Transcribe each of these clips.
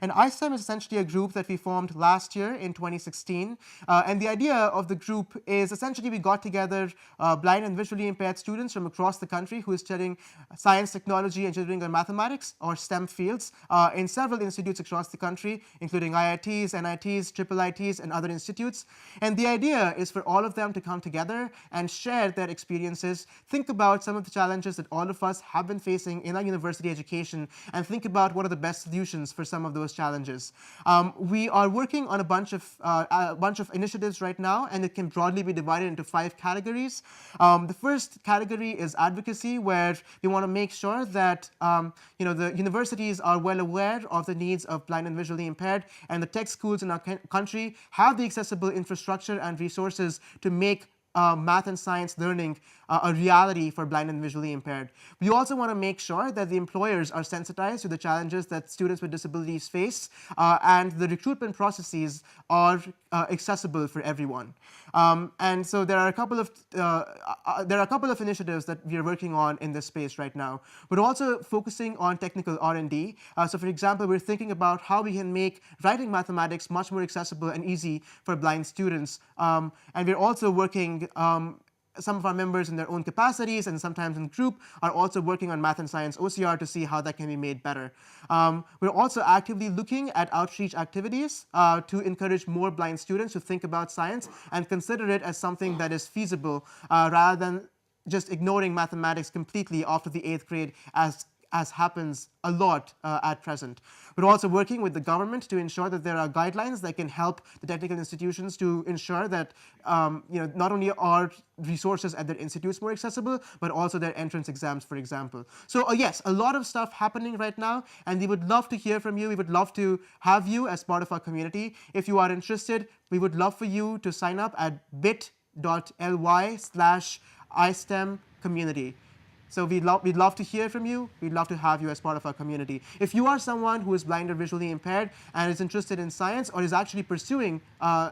And iSTEM is essentially a group that we formed last year in 2016. And the idea of the group is essentially we got together blind and visually impaired students from across the country who are studying science, technology, engineering, and mathematics, or STEM fields, in several institutes across the country, including IITs, NITs, triple ITs, and other institutes. And the idea is for all of them to come together and share their experiences, think about some of the challenges that all of us have been facing in our university education, and think about what are the best solutions for some of those challenges. We are working on a bunch of initiatives right now, and it can broadly be divided into 5 categories. The first category is advocacy, where we want to make sure that the universities are well aware of the needs of blind and visually impaired, and the tech schools in our country have the accessible infrastructure and resources to make math and science learning a reality for blind and visually impaired. We also want to make sure that the employers are sensitized to the challenges that students with disabilities face, and the recruitment processes are accessible for everyone. And so there are a couple of initiatives that we are working on in this space right now. We're also focusing on technical R&D. So for example, we're thinking about how we can make writing mathematics much more accessible and easy for blind students. And we're also working some of our members in their own capacities and sometimes in group are also working on math and science OCR to see how that can be made better. We're also actively looking at outreach activities to encourage more blind students to think about science and consider it as something that is feasible rather than just ignoring mathematics completely after the 8th grade as happens a lot at present. We're also working with the government to ensure that there are guidelines that can help the technical institutions to ensure that not only are resources at their institutes more accessible, but also their entrance exams, for example. So yes, a lot of stuff happening right now, and we would love to hear from you. We would love to have you as part of our community. If you are interested, we would love for you to sign up at bit.ly/iSTEM community. So we'd love to hear from you. We'd love to have you as part of our community. If you are someone who is blind or visually impaired and is interested in science or is actually pursuing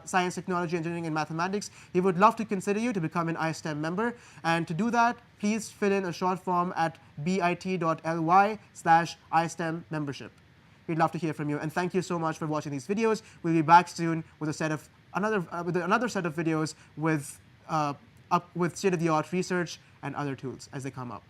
science, technology, engineering, and mathematics, we would love to consider you to become an iSTEM member. And to do that, please fill in a short form at bit.ly/iSTEM membership. We'd love to hear from you. And thank you so much for watching these videos. We'll be back soon with another set of videos with state-of-the-art research and other tools as they come up.